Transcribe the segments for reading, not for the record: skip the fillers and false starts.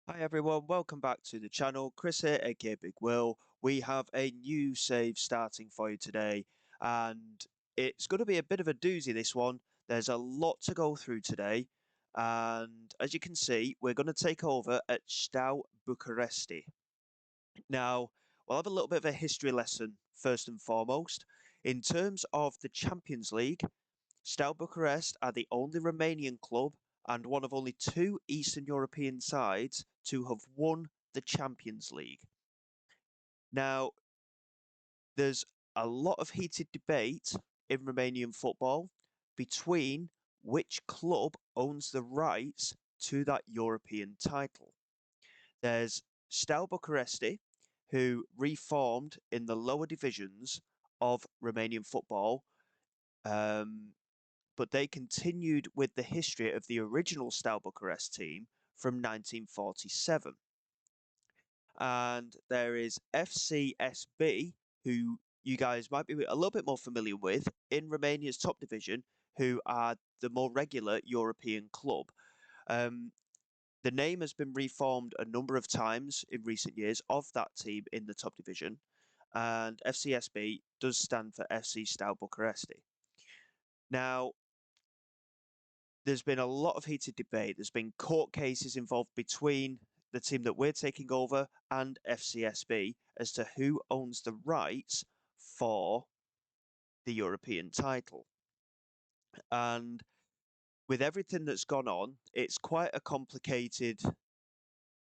Hi everyone, welcome back to the channel. Chris here, aka Big Will. We have a new save starting for you today, and it's going to be a bit of a doozy, this one. There's a lot to go through today, and as you can see, we're going to take over at Steaua Bucuresti. Now, we'll have a little bit of a history lesson first and foremost. In terms of the Champions League, Steaua Bucharest are the only Romanian club and one of only two Eastern European sides to have won the Champions League. Now, there's a lot of heated debate in Romanian football between which club owns the rights to that European title. There's Steaua Bucuresti, who reformed in the lower divisions of Romanian football, um, but they continued with the history of the original Steaua Bucharest team from 1947. And there is FCSB, who you guys might be a little bit more familiar with in Romania's top division, who are the more regular European club. Um, the name has been reformed a number of times in recent years of that team in the top division, and FCSB does stand for FC Steaua Bucuresti. Now, there's been a lot of heated debate. There's been court cases involved between the team that we're taking over and FCSB as to who owns the rights for the European title. And with everything that's gone on, it's quite a complicated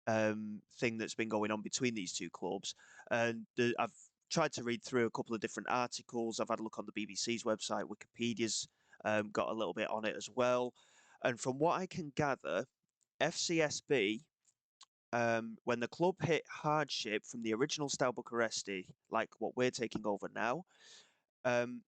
thing that's been going on between these two clubs. And I've tried to read through a couple of different articles. I've had a look on the BBC's website, Wikipedia's got a little bit on it as well. And from what I can gather, FCSB, when the club hit hardship from the original Steaua Bucuresti, like what we're taking over now, um,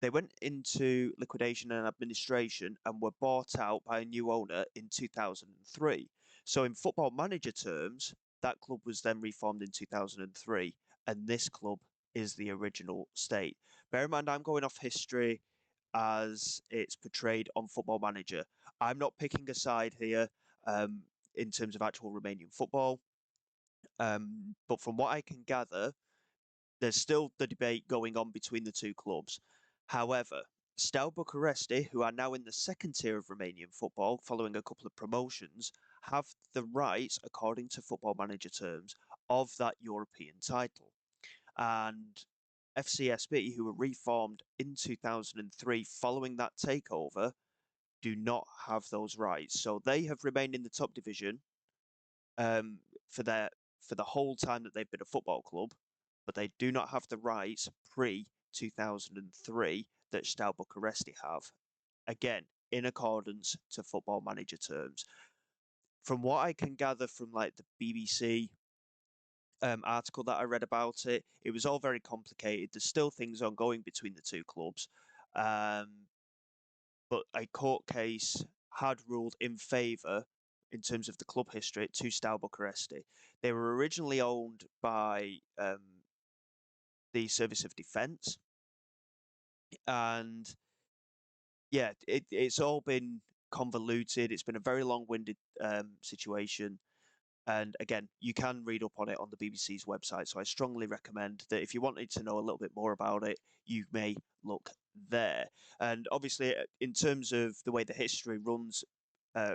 they went into liquidation and administration and were bought out by a new owner in 2003. So, in football manager terms, that club was then reformed in 2003, and this club is the original state. Bear in mind, I'm going off history as it's portrayed on Football Manager. I'm not picking a side here in terms of actual Romanian football, but from what I can gather, there's still the debate going on between the two clubs. However, Steaua Bucuresti, who are now in the second tier of Romanian football following a couple of promotions, have the rights, according to football manager terms, of that European title. And FCSB, who were reformed in 2003 following that takeover, do not have those rights. So they have remained in the top division um, for their for the whole time that they've been a football club, but they do not have the rights pre 2003 that Steaua Bucuresti have. Again, in accordance to football manager terms. From what I can gather from like the BBC article that I read about it, it was all very complicated. There's still things ongoing between the two clubs, um, but a court case had ruled in favour in terms of the club history to Steaua Bucuresti. They were originally owned by the Service of Defence, and yeah, it's all been convoluted. It's been a very long-winded situation. And again, you can read up on it on the BBC's website. So I strongly recommend that if you wanted to know a little bit more about it, you may look there. And obviously, in terms of the way the history runs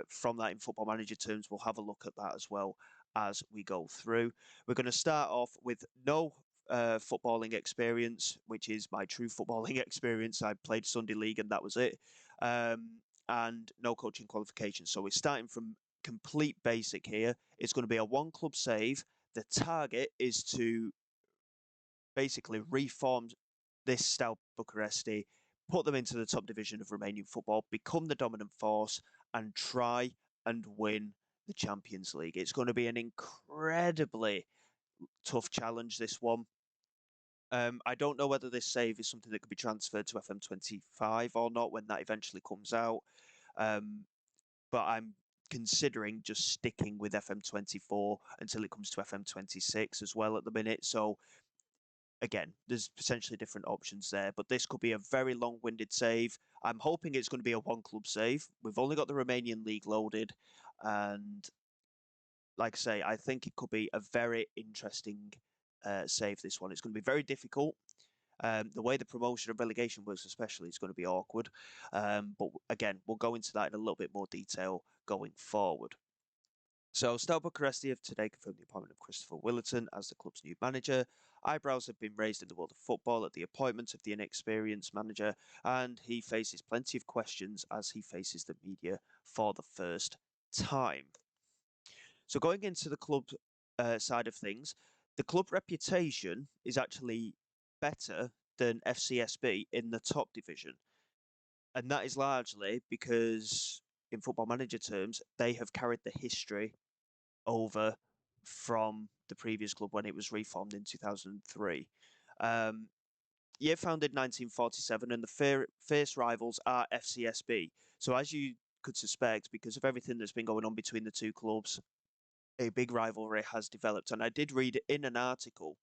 from that in football manager terms, we'll have a look at that as well as we go through. We're going to start off with no footballing experience, which is my true footballing experience. I played Sunday League and that was it. And no coaching qualifications. So we're starting from complete basic here. It's going to be a one club save. The target is to basically reform this Steaua Bucuresti, put them into the top division of Romanian football, become the dominant force, and try and win the Champions League. It's going to be an incredibly tough challenge, this one. I don't know whether this save is something that could be transferred to FM25 or not when that eventually comes out. Um, but I'm considering just sticking with FM24 until it comes to FM26 as well at the minute. So again, there's potentially different options there, but this could be a very long-winded save. I'm hoping it's going to be a one-club save. We've only got the Romanian League loaded, and like I say, I think it could be a very interesting save, this one. It's going to be very difficult. The way the promotion and relegation works, especially, is going to be awkward. But again, we'll go into that in a little bit more detail going forward. So, Steaua Bucuresti have today confirmed the appointment of Christopher Willerton as the club's new manager. Eyebrows have been raised in the world of football at the appointment of the inexperienced manager, and he faces plenty of questions as he faces the media for the first time. So, going into the club side of things, the club reputation is actually better than FCSB in the top division. And that is largely because, in football manager terms, they have carried the history over from the previous club when it was reformed in 2003. Um, Year founded 1947, and the fierce rivals are FCSB. So, as you could suspect, because of everything that's been going on between the two clubs, a big rivalry has developed. And I did read in an article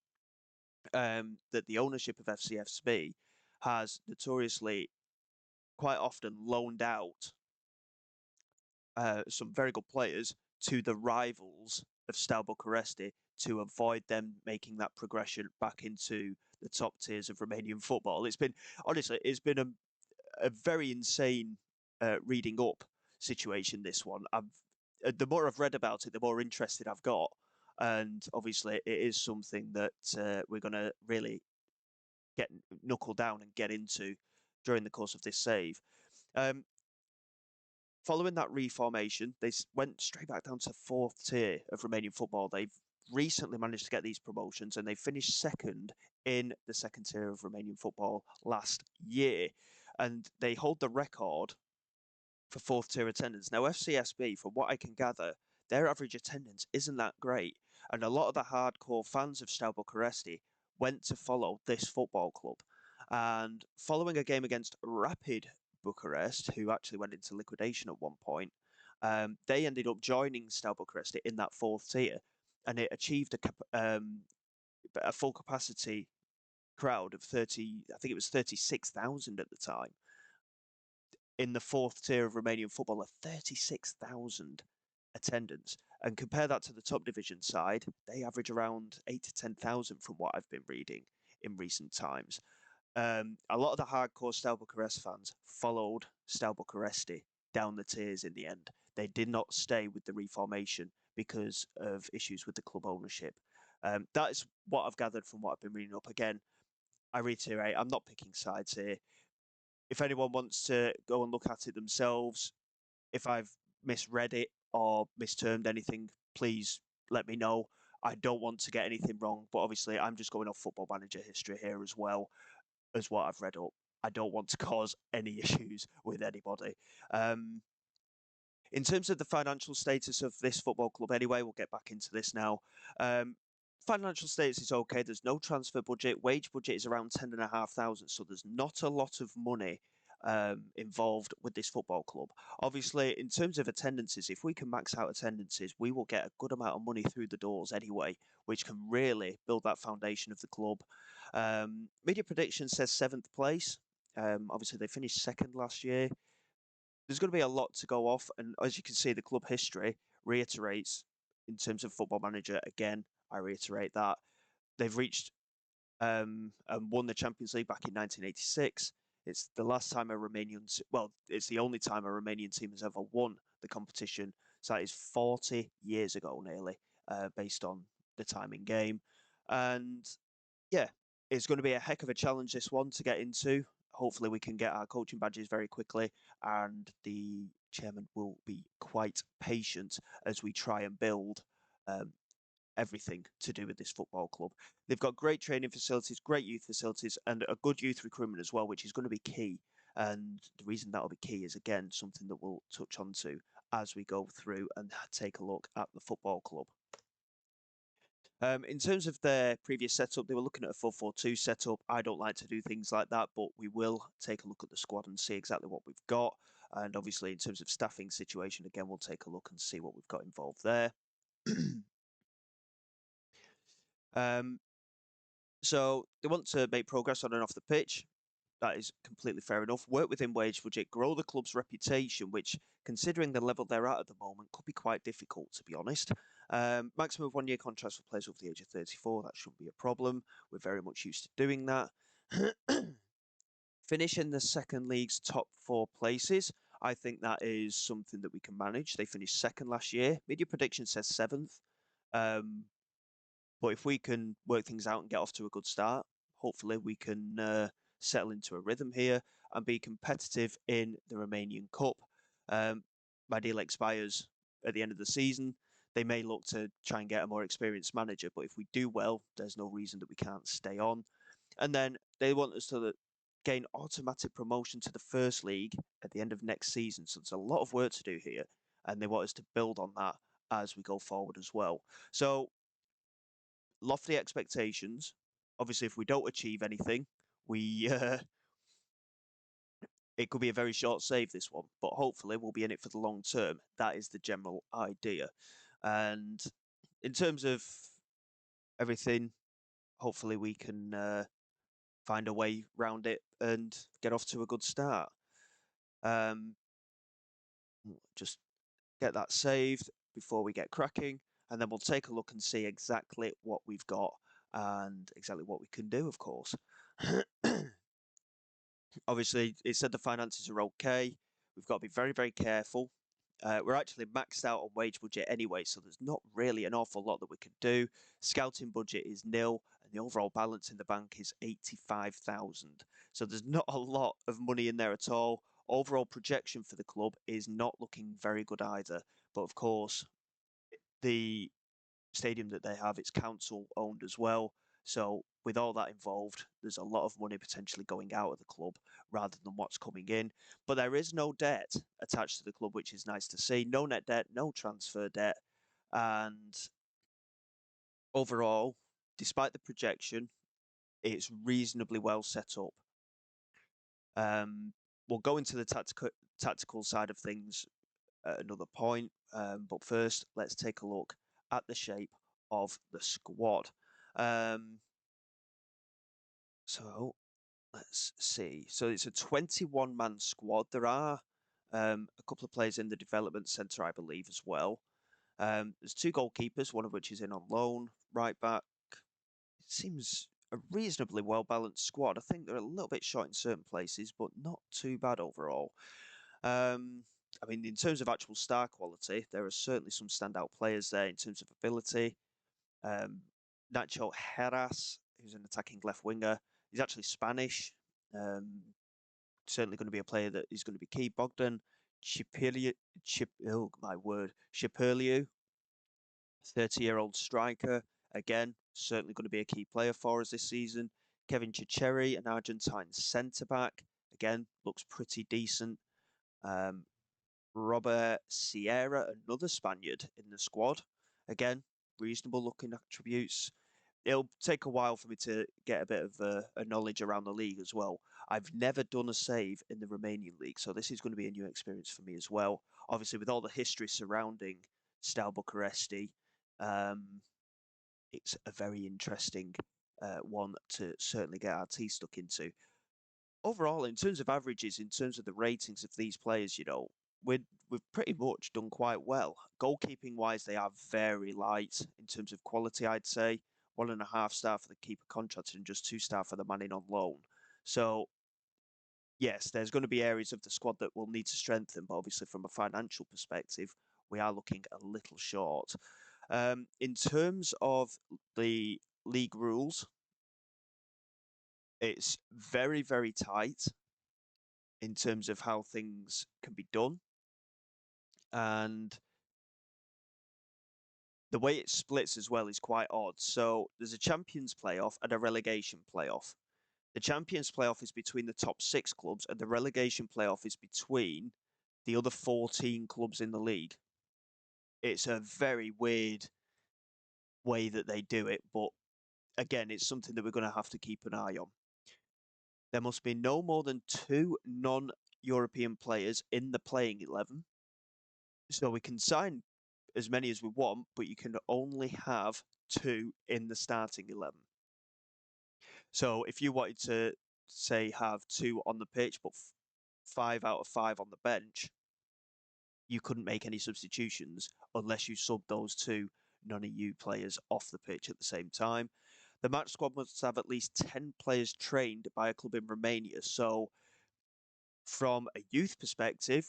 that the ownership of FCSB has notoriously quite often loaned out some very good players to the rivals of Steaua Bucuresti to avoid them making that progression back into the top tiers of Romanian football. It's been, honestly, it's been a very insane reading up situation, this one. The more I've read about it, the more interested I've got. And obviously, it is something that we're going to really get knuckle down and get into during the course of this save. Um, Following that reformation, they went straight back down to fourth tier of Romanian football. They've recently managed to get these promotions, and they finished second in the second tier of Romanian football last year. And they hold the record for fourth tier attendance. Now, FCSB, from what I can gather, their average attendance isn't that great. And a lot of the hardcore fans of Steaua Bucuresti went to follow this football club. And following a game against Rapid Bucharest, who actually went into liquidation at one point, they ended up joining Steaua Bucuresti in that fourth tier, and it achieved a full capacity crowd of 30, I think it was 36,000 at the time. In the fourth tier of Romanian football, a 36,000 attendance. And compare that to the top division side, they average around 8 to 10,000 from what I've been reading in recent times. A lot of the hardcore Steaua Bucuresti fans followed Steaua Bucuresti down the tiers in the end. They did not stay with the reformation because of issues with the club ownership. That is what I've gathered from what I've been reading up. Again, I reiterate, I'm not picking sides here. If anyone wants to go and look at it themselves, if I've misread it or mistermed anything, please let me know. I don't want to get anything wrong, but obviously I'm just going off football manager history here as well as what I've read up. I don't want to cause any issues with anybody. In terms of the financial status of this football club, anyway, we'll get back into this now. Financial status is okay. There's no transfer budget. Wage budget is around 10,500, so there's not a lot of money involved with this football club. Obviously, in terms of attendances, if we can max out attendances, we will get a good amount of money through the doors anyway, which can really build that foundation of the club. Media prediction says 7th place. Obviously, they finished second last year. There's going to be a lot to go off, and as you can see, the club history reiterates in terms of football manager. Again, I reiterate that they've reached and won the Champions League back in 1986. It's the last time a Romanian, well, it's the only time a Romanian team has ever won the competition. So that is 40 years ago, nearly, based on the time in game. And yeah, it's going to be a heck of a challenge, this one, to get into. Hopefully, we can get our coaching badges very quickly, and the chairman will be quite patient as we try and build everything to do with this football club. They've got great training facilities, great youth facilities, and a good youth recruitment as well, which is going to be key. And the reason that'll be key is, again, something that we'll touch on to as we go through and take a look at the football club. In terms of their previous setup, they were looking at a 4-4-2 setup. I don't like to do things like that, but we will take a look at the squad and see exactly what we've got. And obviously, in terms of staffing situation, again, we'll take a look and see what we've got involved there. So they want to make progress on and off the pitch. That is completely fair enough. Work within wage budget, grow the club's reputation, which, considering the level they're at the moment, could be quite difficult, to be honest. Maximum of 1 year contracts for players over the age of 34. That shouldn't be a problem. We're very much used to doing that. Finish in the second league's top 4 places. I think that is something that we can manage. They finished second last year. Media prediction says seventh. But if we can work things out and get off to a good start, hopefully we can settle into a rhythm here and be competitive in the Romanian Cup. My deal expires at the end of the season. They may look to try and get a more experienced manager, but if we do well, there's no reason that we can't stay on. And then they want us to gain automatic promotion to the first league at the end of next season. So there's a lot of work to do here, and they want us to build on that as we go forward as well. So lofty expectations. Obviously, if we don't achieve anything, we it could be a very short save this one, but hopefully we'll be in it for the long term. That is the general idea. And in terms of everything, hopefully we can find a way round it and get off to a good start. Um, just get that saved before we get cracking, and then we'll take a look and see exactly what we've got and exactly what we can do, of course. Obviously, it said the finances are okay. We've got to be very, very careful. We're actually maxed out on wage budget anyway, so there's not really an awful lot that we could do. Scouting budget is nil, and the overall balance in the bank is 85,000. So there's not a lot of money in there at all. Overall projection for the club is not looking very good either. But of course, the stadium that they have, it's council owned as well. So with all that involved, there's a lot of money potentially going out of the club rather than what's coming in. But there is no debt attached to the club, which is nice to see. No net debt, no transfer debt. And overall, despite the projection, it's reasonably well set up. We'll go into the tactical side of things at another point. But first, let's take a look at the shape of the squad. So let's see. So it's a 21-man squad. There are a couple of players in the development centre, I believe, as well. There's 2 goalkeepers, one of which is in on loan. Right back. It seems a reasonably well-balanced squad. I think they're a little bit short in certain places, but not too bad overall. I mean, in terms of actual star quality, there are certainly some standout players there in terms of ability. Nacho Heras, who's an attacking left winger, he's actually Spanish. Certainly going to be a player that is going to be key. Bogdan oh my word, Shipurliu, 30-year-old striker. Again, certainly going to be a key player for us this season. Kevin Chicheri, an Argentine centre-back. Again, looks pretty decent. Robert Sierra, another Spaniard in the squad. Again, reasonable looking attributes. It'll take a while for me to get a bit of a knowledge around the league as well. I've never done a save in the Romanian League, so this is going to be a new experience for me as well. Obviously, with all the history surrounding Steaua Bucuresti, it's a very interesting one to certainly get our teeth stuck into. Overall, in terms of averages, in terms of the ratings of these players, we've pretty much done quite well. Goalkeeping wise, they are very light in terms of quality, I'd say. 1.5 star for the keeper contracted and just 2 star for the man in on loan. So, yes, there's going to be areas of the squad that will need to strengthen, but obviously from a financial perspective, we are looking a little short. In terms of the league rules, it's very, very tight in terms of how things can be done. And the way it splits as well is quite odd. So there's a Champions playoff and a relegation playoff. The Champions playoff is between the top 6 clubs, and the relegation playoff is between the other 14 clubs in the league. It's a very weird way that they do it, but again, it's something that we're going to have to keep an eye on. There must be no more than 2 non-European players in the playing 11. So we can sign as many as we want, but you can only have 2 in the starting 11. So if you wanted to, say, have 2 on the pitch, but 5 out of 5 on the bench, you couldn't make any substitutions unless you subbed those 2 none of you players off the pitch at the same time. The match squad must have at least 10 players trained by a club in Romania. So, from a youth perspective,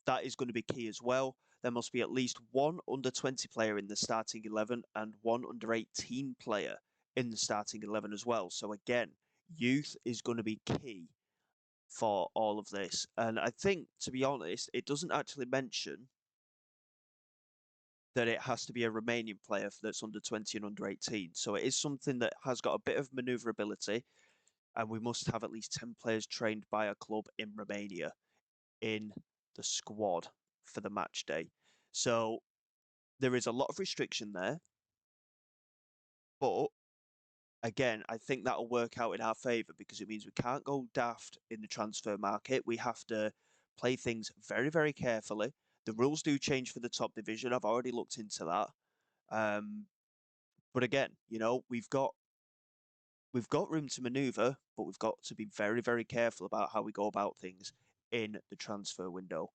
that is going to be key as well. There must be at least one under 20 player in the starting 11 and one under 18 player in the starting 11 as well. So, again, youth is going to be key for all of this. And I think, to be honest, it doesn't actually mention that it has to be a Romanian player that's under 20 and under 18. So it is something that has got a bit of maneuverability, and we must have at least 10 players trained by a club in Romania in the squad for the match day. So there is a lot of restriction there, but again, I think that'll work out in our favour because it means we can't go daft in the transfer market. We have to play things very, very carefully. The rules do change for the top division. I've already looked into that. Um, but again, we've got room to manoeuvre, but we've got to be very, very careful about how we go about things in the transfer window.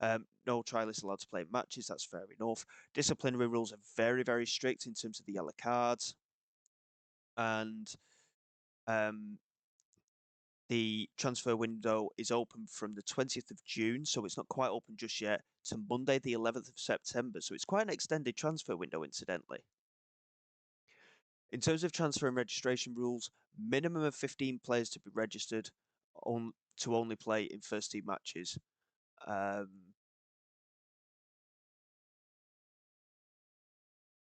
No trialists allowed to play matches. That's fair enough. Disciplinary rules are very, very strict in terms of the yellow cards, and um, the transfer window is open from the 20th of June, so it's not quite open just yet, to Monday, the 11th of September. So it's quite an extended transfer window, incidentally. In terms of transfer and registration rules, minimum of 15 players to be registered to only play in first team matches.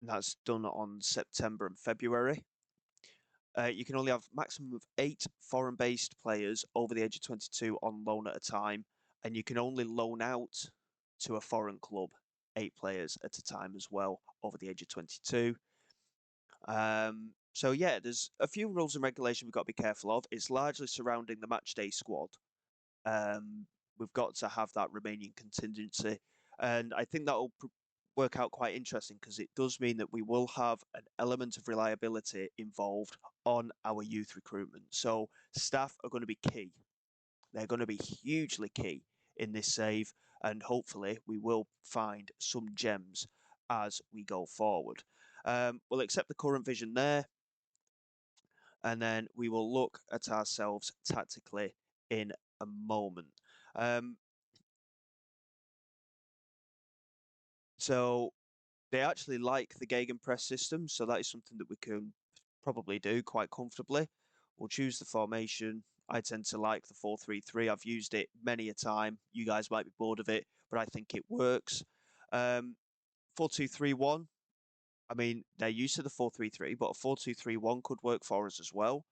That's done on September and February. You can only have maximum of 8 foreign-based players over the age of 22 on loan at a time, and you can only loan out to a foreign club 8 players at a time as well over the age of 22. So yeah, there's a few rules and regulation we've got to be careful of. It's largely surrounding the matchday squad. We've got to have that Romanian contingency, and I think that will work out quite interesting because it does mean that we will have an element of reliability involved on our youth recruitment. So staff are going to be key. They're going to be hugely key in this save, and hopefully we will find some gems as we go forward. We'll accept the current vision there, and then we will look at ourselves tactically in a moment. Um, so they actually like the Gegenpress system, so that is something that we can probably do quite comfortably. We'll choose the formation. I tend to like the 4-3-3. I've used it many a time. You guys might be bored of it, but I think it works. 4-2-3-1. I mean, they're used to the 4-3-3, but a 4-2-3-1 could work for us as well.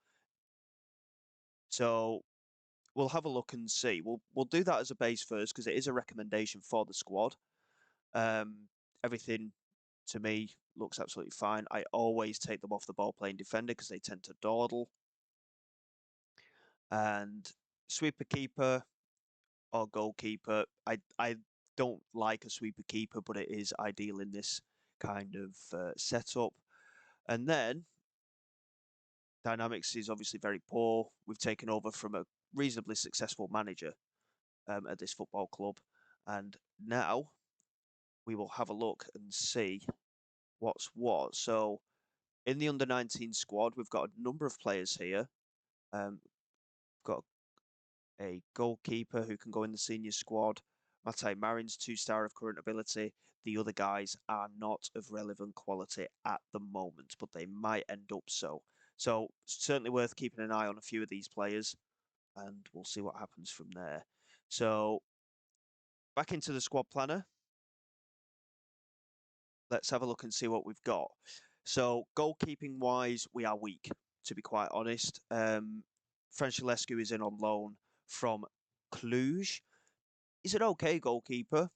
So we'll have a look and see. We'll do that as a base first because it is a recommendation for the squad. Everything to me looks absolutely fine. I always take them off the ball playing defender because they tend to dawdle. And sweeper keeper or goalkeeper, I don't like a sweeper keeper, but it is ideal in this kind of setup. And then dynamics is obviously very poor. We've taken over from a reasonably successful manager at this football club, and now we will have a look and see what's what. So in the under 19 squad, we've got a number of players here. We've got a goalkeeper who can go in the senior squad. Matej Marin's 2-star of current ability. The other guys are not of relevant quality at the moment, but they might end up so. So certainly worth keeping an eye on a few of these players, and we'll see what happens from there. So back into the squad planner. Let's have a look and see what we've got. So goalkeeping wise, we are weak, to be quite honest. Francescu is in on loan from Cluj. He's an okay goalkeeper.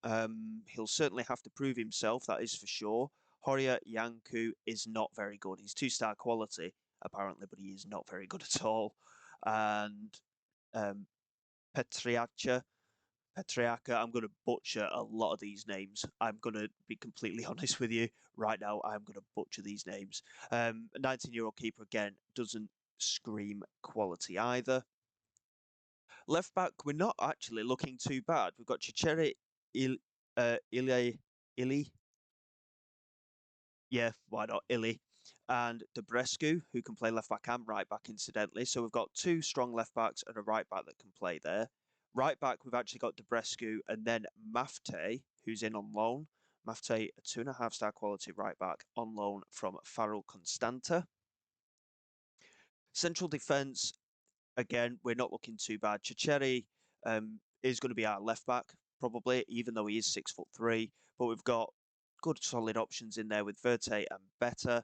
He'll certainly have to prove himself, that is for sure. Horia Yanku is not very good. He's 2-star quality, apparently, but he is not very good at all. And Petriaca, I'm going to butcher a lot of these names. I'm going to be completely honest with you. Right now, I'm going to butcher these names. A 19-year-old keeper, again, doesn't scream quality either. Left back, we're not actually looking too bad. We've got Cicere Ili. Yeah, why not? Illy and Debrescu, who can play left back and right back, incidentally. So we've got two strong left backs and a right back that can play there. Right back, we've actually got Debrescu and then Mafte, who's in on loan. Mafte, a 2.5 star quality right back on loan from Farrell Constanta. Central defence, again, we're not looking too bad. Chicheri is going to be our left back, probably, even though he is 6'3". But we've got good solid options in there with Verte and Better.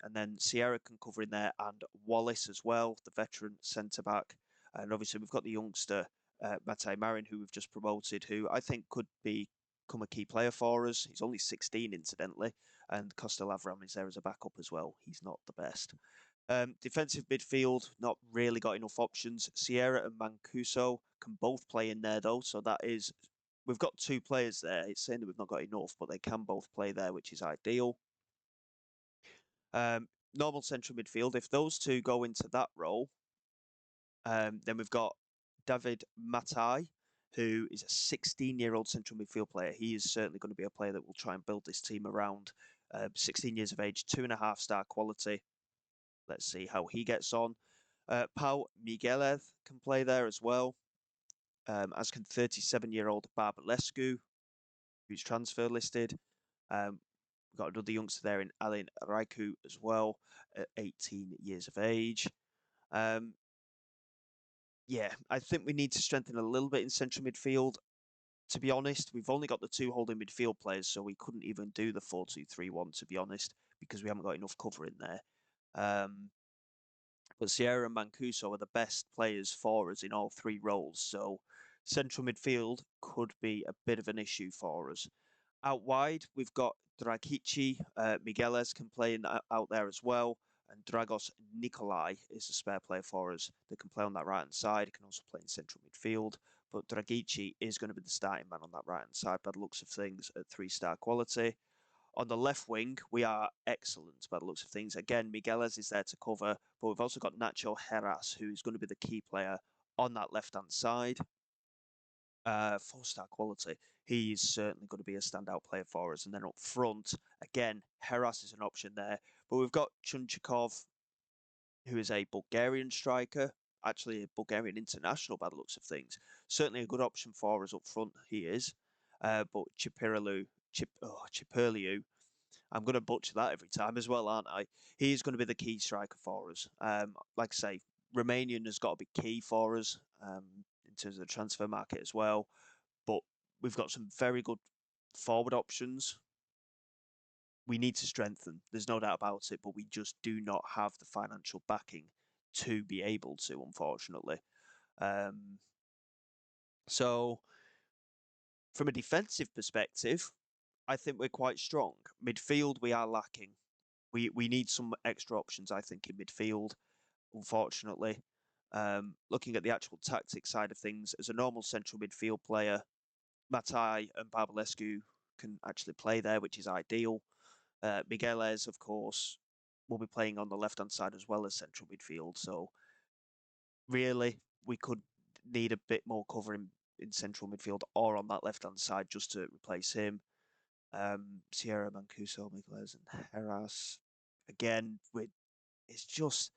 And then Sierra can cover in there and Wallace as well, the veteran centre back. And obviously, we've got the youngster, Mate Marin, who we've just promoted, who I think could become a key player for us. He's only 16, incidentally. And Costa Lavram is there as a backup as well. He's not the best. Defensive midfield, not really got enough options. Sierra and Mancuso can both play in there though, so that is we've got two players there. It's saying that we've not got enough, but they can both play there, which is ideal. Normal central midfield. If those two go into that role, then we've got David Matai, who is a 16-year-old central midfield player. He is certainly going to be a player that will try and build this team around. 16 years of age, 2.5 star quality. Let's see how he gets on. Pau Miguelez can play there as well, as can 37-year-old Barbulescu, who's transfer listed. We've got another youngster there in Alin Raiku as well, at 18 years of age. Yeah, I think we need to strengthen a little bit in central midfield. To be honest, we've only got the two holding midfield players, so we couldn't even do the 4-2-3-1, to be honest, because we haven't got enough cover in there. But Sierra and Mancuso are the best players for us in all three roles, so central midfield could be a bit of an issue for us. Out wide, we've got Dragici, Migueles can play out there as well, and Dragos Nikolai is a spare player for us that can play on that right hand side. He can also play in central midfield, but Dragici is going to be the starting man on that right hand side by the looks of things at 3-star quality. On the left wing, we are excellent by the looks of things. Again, Migueles is there to cover, but we've also got Nacho Heras, who's going to be the key player on that left-hand side. 4-star quality. He's certainly going to be a standout player for us. And then up front, again, Heras is an option there. But we've got Chunchikov, who is a Bulgarian striker, actually a Bulgarian international by the looks of things. Certainly a good option for us up front, he is. But Chipurliu, I'm going to butcher that every time as well, aren't I? He's going to be the key striker for us. Like I say, Romanian has got to be key for us in terms of the transfer market as well. But we've got some very good forward options. We need to strengthen. There's no doubt about it, but we just do not have the financial backing to be able to, unfortunately. So, from a defensive perspective, I think we're quite strong. Midfield, we are lacking. We need some extra options, I think, in midfield, unfortunately. Looking at the actual tactic side of things, as a normal central midfield player, Matai and Barbulescu can actually play there, which is ideal. Migueles, of course, will be playing on the left-hand side as well as central midfield. So, really, we could need a bit more cover in central midfield or on that left-hand side just to replace him. Sierra, Mancuso, Migueles, and Heras. Again, it's just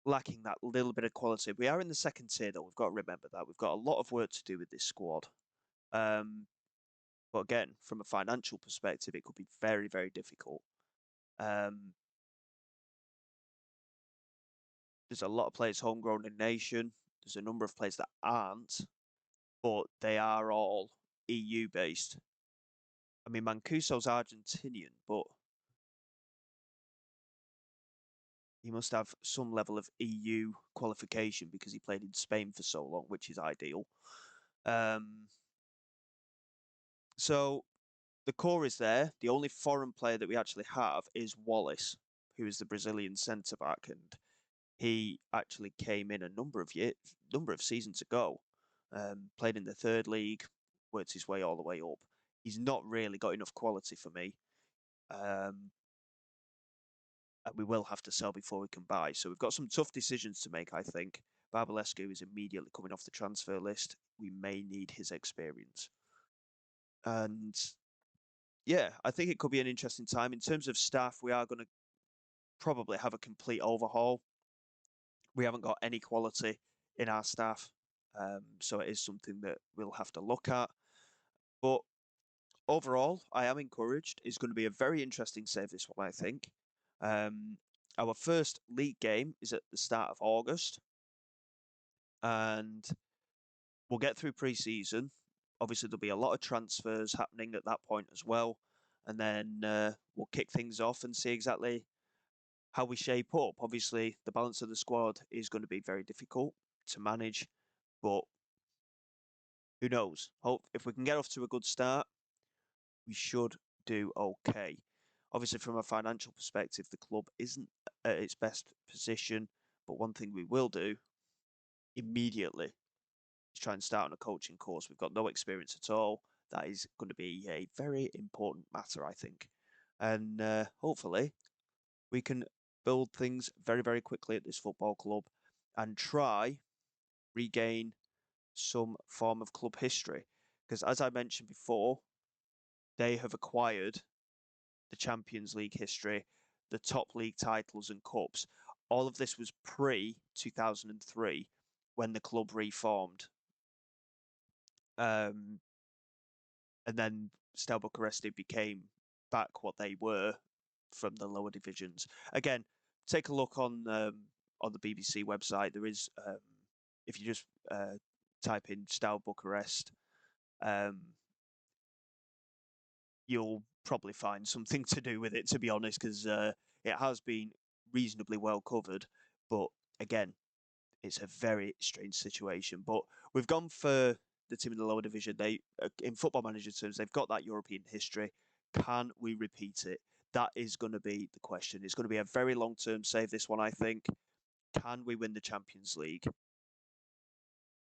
lacking that little bit of quality. We are in the second tier, though. We've got to remember that. We've got a lot of work to do with this squad. But again, from a financial perspective, it could be very, very difficult. There's a lot of players homegrown in nation. There's a number of players that aren't, but they are all EU based. I mean, Mancuso's Argentinian, but he must have some level of EU qualification because he played in Spain for so long, which is ideal. So the core is there. The only foreign player that we actually have is Wallace, who is the Brazilian centre back, and he actually came in a number of seasons ago. Played in the third league, worked his way all the way up. He's not really got enough quality for me. And we will have to sell before we can buy. So we've got some tough decisions to make, I think. Barbulescu is immediately coming off the transfer list. We may need his experience. And yeah, I think it could be an interesting time. In terms of staff, we are going to probably have a complete overhaul. We haven't got any quality in our staff, so it is something that we'll have to look at. But overall, I am encouraged. It's going to be a very interesting save, this one, I think. Um, our first league game is at the start of August, and we'll get through pre-season. Obviously, there'll be a lot of transfers happening at that point as well, and then we'll kick things off and see exactly how we shape up. Obviously, the balance of the squad is going to be very difficult to manage, but who knows? Hope if we can get off to a good start, we should do okay. Obviously, from a financial perspective, the club isn't at its best position, but one thing we will do immediately is try and start on a coaching course. We've got no experience at all. That is going to be a very important matter, I think. And hopefully, we can build things very, very quickly at this football club and try regain some form of club history. Because as I mentioned before, they have acquired the Champions League history, the top league titles and cups. All of this was pre 2003 when the club reformed. Um, and then Steaua Bucuresti became back what they were from the lower divisions. Again, take a look on the BBC website. There is, if you just type in Steaua Bucharest, um, you'll probably find something to do with it, to be honest, because it has been reasonably well covered. But again, it's a very strange situation. But we've gone for the team in the lower division. They, in Football Manager terms, they've got that European history. Can we repeat it? That is going to be the question. It's going to be a very long-term save, this one, I think. Can we win the Champions League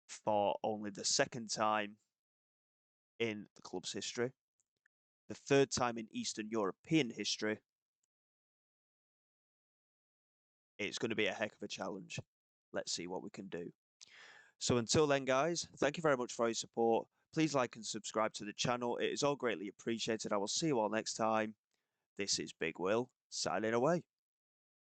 for only the second time in the club's history? The third time in Eastern European history. It's going to be a heck of a challenge. Let's see what we can do. So until then, guys, thank you very much for your support. Please like and subscribe to the channel. It is all greatly appreciated. I will see you all next time. This is Big Will, signing away.